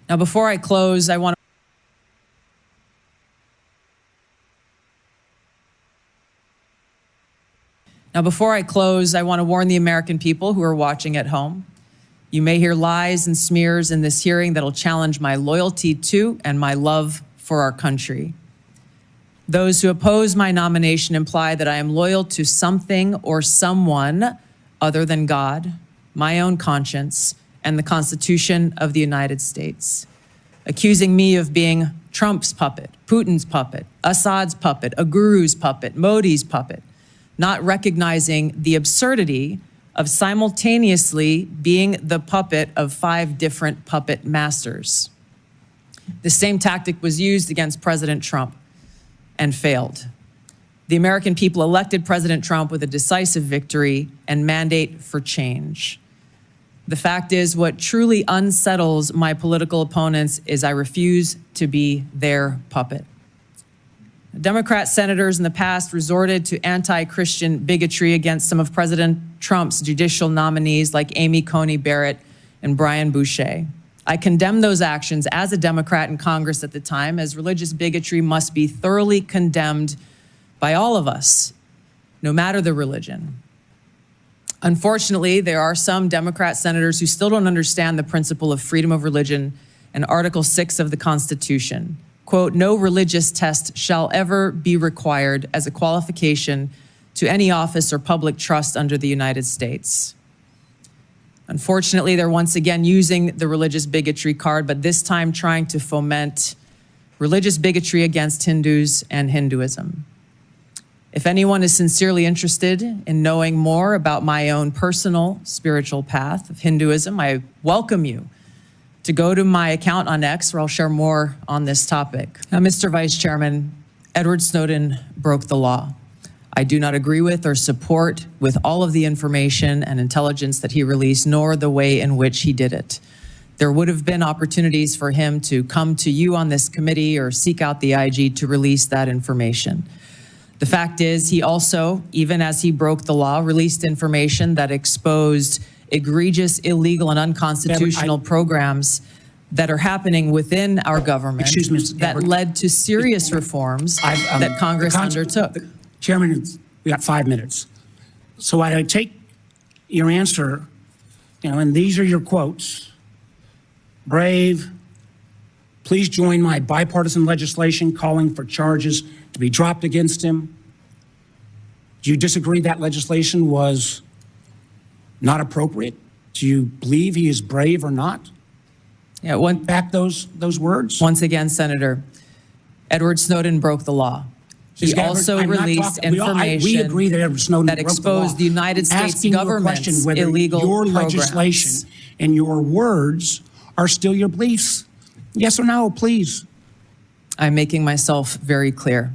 Now, before I close, I want to warn the American people who are watching at home. You may hear lies and smears in this hearing that'll challenge my loyalty to and my love for our country. Those who oppose my nomination imply that I am loyal to something or someone other than God, my own conscience, and the Constitution of the United States, accusing me of being Trump's puppet, Putin's puppet, Assad's puppet, a guru's puppet, Modi's puppet, not recognizing the absurdity of simultaneously being the puppet of 5 different puppet masters. The same tactic was used against President Trump and failed. The American people elected President Trump with a decisive victory and mandate for change. The fact is, what truly unsettles my political opponents is I refuse to be their puppet. Democrat senators in the past resorted to anti-Christian bigotry against some of President Trump's judicial nominees like Amy Coney Barrett and Brian Boucher. I condemn those actions as a Democrat in Congress at the time, as religious bigotry must be thoroughly condemned by all of us, no matter the religion. Unfortunately, there are some Democrat senators who still don't understand the principle of freedom of religion and Article 6 of the Constitution. Quote, no religious test shall ever be required as a qualification to any office or public trust under the United States. Unfortunately, they're once again using the religious bigotry card, but this time trying to foment religious bigotry against Hindus and Hinduism. If anyone is sincerely interested in knowing more about my own personal spiritual path of Hinduism, I welcome you to go to my account on X, where I'll share more on this topic. Now, Mr. Vice Chairman, Edward Snowden broke the law. I do not agree with or support with all of the information and intelligence that he released, nor the way in which he did it. There would have been opportunities for him to come to you on this committee or seek out the IG to release that information. The fact is, he also, even as he broke the law, released information that exposed egregious, illegal, and unconstitutional programs that are happening within our government that led to serious reforms that Congress undertook. Chairman, we got 5 minutes. So I take your answer, and these are your quotes. Brave, please join my bipartisan legislation calling for charges to be dropped against him. Do you disagree that legislation was not appropriate? Do you believe he is brave or not? Yeah, back those words? Once again, Senator, Edward Snowden broke the law. He also released information we agree that Edward Snowden that exposed the United States government's illegal your programs. Legislation and your words are still your beliefs. Yes or no, please. I'm making myself very clear.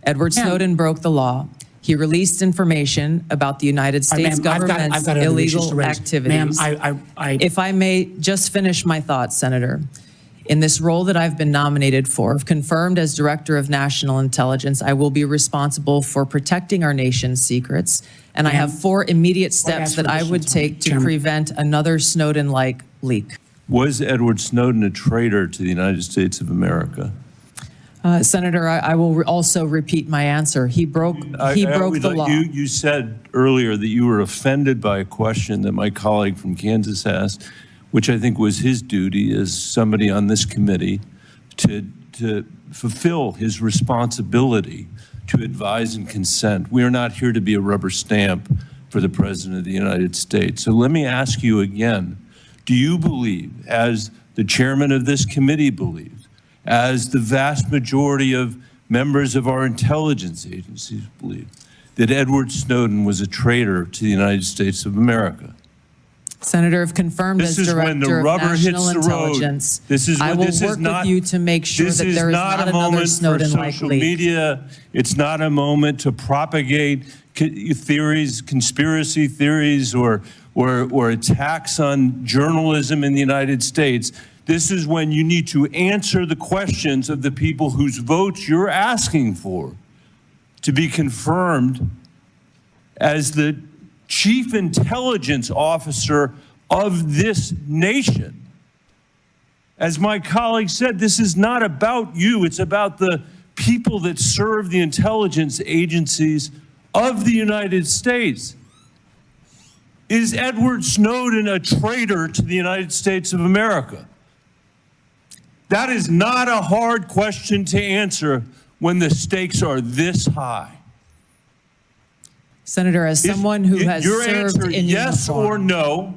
Edward Snowden broke the law. He released information about the United States government's illegal activities. If I may just finish my thoughts, Senator. In this role that I've been nominated for, confirmed as Director of National Intelligence, I will be responsible for protecting our nation's secrets, and I have 4 immediate steps that I would take to prevent another Snowden-like leak. Was Edward Snowden a traitor to the United States of America? Senator, I will also repeat my answer. He broke the law. You said earlier that you were offended by a question that my colleague from Kansas asked, which I think was his duty as somebody on this committee to fulfill his responsibility to advise and consent. We are not here to be a rubber stamp for the President of the United States. So let me ask you again, do you believe, as the chairman of this committee believes, as the vast majority of members of our intelligence agencies believe, that Edward Snowden was a traitor to the United States of America? Senator, if confirmed as Director of National Intelligence, I will work with you to make sure that there is not another Snowden-like leak. Media. It's not a moment to propagate theories, conspiracy theories, or attacks on journalism in the United States. This is when you need to answer the questions of the people whose votes you're asking for to be confirmed as the Chief Intelligence Officer of this nation. As my colleague said, this is not about you. It's about the people that serve the intelligence agencies of the United States. Is Edward Snowden a traitor to the United States of America? That is not a hard question to answer when the stakes are this high. Senator, as someone who has Your served answer, in yes uniform, or no,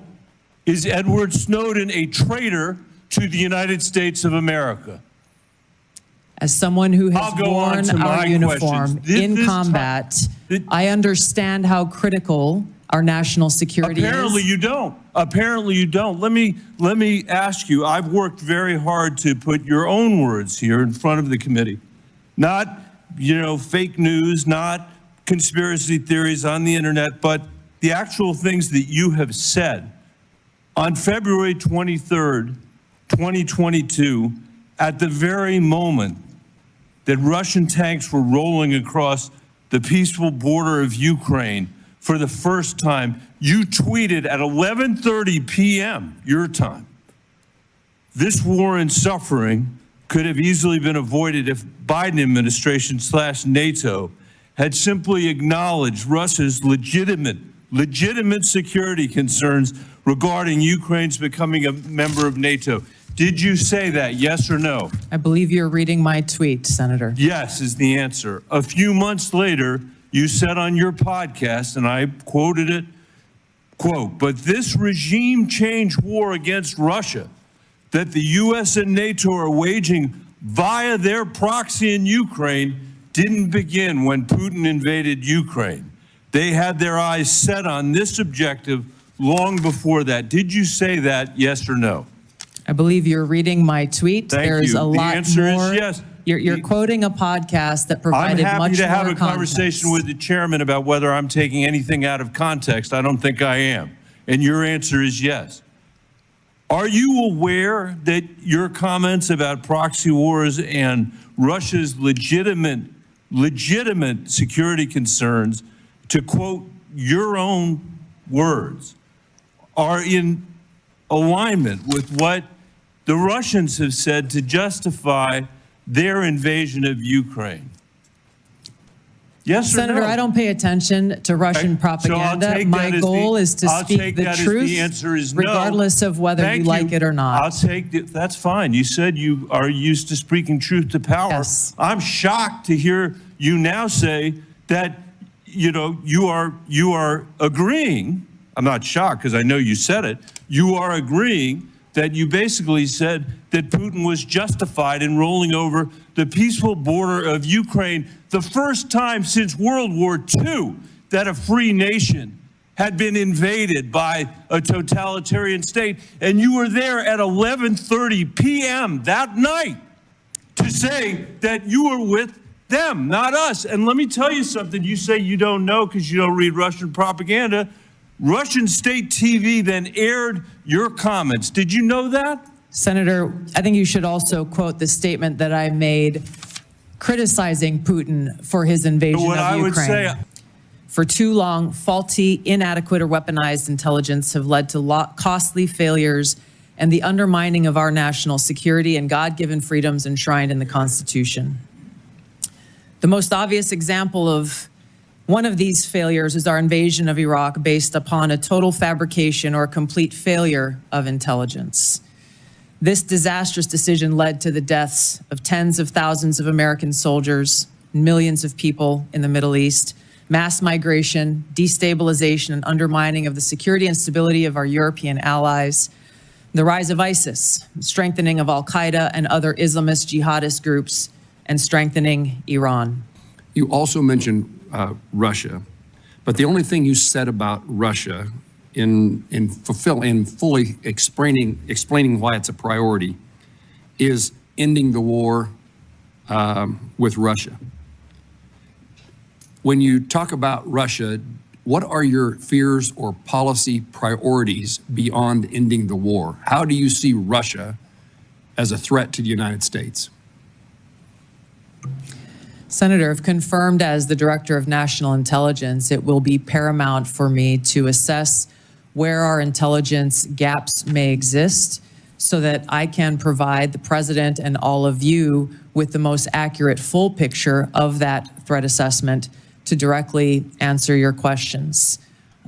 is Edward Snowden a traitor to the United States of America? as someone who has I'll go on worn to my our uniform questions. This in is combat, ti- I understand how critical our national security Apparently is. you don't. Apparently you don't. Let me ask you, I've worked very hard to put your own words here in front of the committee. Not, fake news, not conspiracy theories on the internet, but the actual things that you have said. On February 23rd, 2022, at the very moment that Russian tanks were rolling across the peaceful border of Ukraine for the first time, you tweeted at 11:30 p.m. your time, "This war and suffering could have easily been avoided if Biden administration / NATO had simply acknowledged Russia's legitimate security concerns regarding Ukraine's becoming a member of NATO." Did you say that, yes or no? I believe you're reading my tweet, Senator. Yes is the answer. A few months later, you said on your podcast, and I quoted it, quote, "But this regime change war against Russia that the U.S. and NATO are waging via their proxy in Ukraine didn't begin when Putin invaded Ukraine. They had their eyes set on this objective long before that." Did you say that, yes or no? I believe you're reading my tweet. Thank There's you. a The lot answer is more. yes. You're quoting a podcast that I'm provided much more happy to have a context. conversation with the chairman about whether I'm taking anything out of context. I don't think I am. And your answer is yes. Are you aware that your comments about proxy wars and Russia's legitimate security concerns, to quote your own words, are in alignment with what the Russians have said to justify their invasion of Ukraine? Yes or no? Senator, I don't pay attention to Russian So I'll propaganda. take My that as goal is to I'll speak take the that as truth, the answer is no. regardless of whether Thank you like it or not. I'll take it. That's fine. You said you are used to speaking truth to power. Yes. I'm shocked to hear you now say that, you are agreeing. I'm not shocked because I know you said it. You are agreeing that you basically said that Putin was justified in rolling over the peaceful border of Ukraine, the first time since World War II that a free nation had been invaded by a totalitarian state. And you were there at 11:30 p.m. that night to say that you were with them, not us. And let me tell you something. You say you don't know because you don't read Russian propaganda. Russian state TV then aired your comments. Did you know that? Senator, I think you should also quote the statement that I made criticizing Putin for his invasion What of I Ukraine. would say, For too long, faulty, inadequate, or weaponized intelligence have led to costly failures and the undermining of our national security and God-given freedoms enshrined in the Constitution. The most obvious example of one of these failures is our invasion of Iraq based upon a total fabrication or complete failure of intelligence. This disastrous decision led to the deaths of tens of thousands of American soldiers, millions of people in the Middle East, mass migration, destabilization, and undermining of the security and stability of our European allies, the rise of ISIS, strengthening of al-Qaeda and other Islamist jihadist groups, and strengthening Iran. You also mentioned Russia, but the only thing you said about Russia in fully explaining why it's a priority is ending the war with Russia. When you talk about Russia, what are your fears or policy priorities beyond ending the war? How do you see Russia as a threat to the United States? Senator, if confirmed as the Director of National Intelligence, it will be paramount for me to assess where our intelligence gaps may exist, so that I can provide the president and all of you with the most accurate full picture of that threat assessment to directly answer your questions.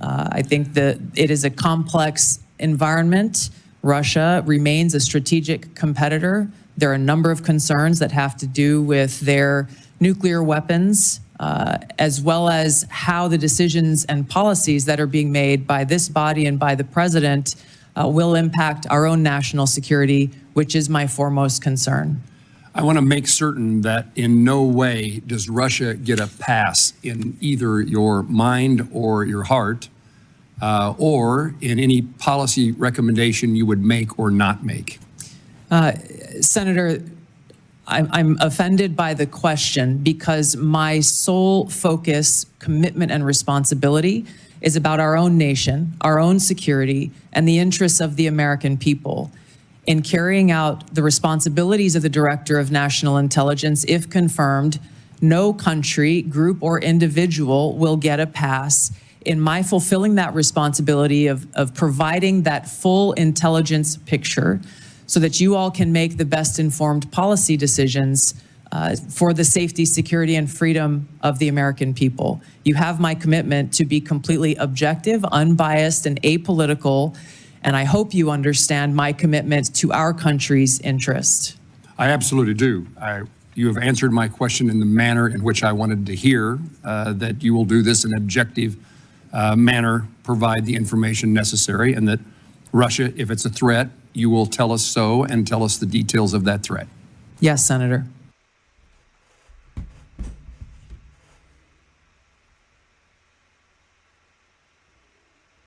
I think that it is a complex environment. Russia remains a strategic competitor. There are a number of concerns that have to do with their nuclear weapons, as well as how the decisions and policies that are being made by this body and by the president will impact our own national security, which is my foremost concern. I want to make certain that in no way does Russia get a pass in either your mind or your heart, or in any policy recommendation you would make or not make. Senator, I'm offended by the question because my sole focus, commitment, and responsibility is about our own nation, our own security, and the interests of the American people. In carrying out the responsibilities of the Director of National Intelligence, if confirmed, no country, group, or individual will get a pass. In my fulfilling that responsibility of providing that full intelligence picture so that you all can make the best informed policy decisions for the safety, security, and freedom of the American people. You have my commitment to be completely objective, unbiased, and apolitical, and I hope you understand my commitment to our country's interest. I absolutely do. You have answered my question in the manner in which I wanted to hear, that you will do this in an objective manner, provide the information necessary, and that Russia, if it's a threat, you will tell us so and tell us the details of that threat. Yes, Senator.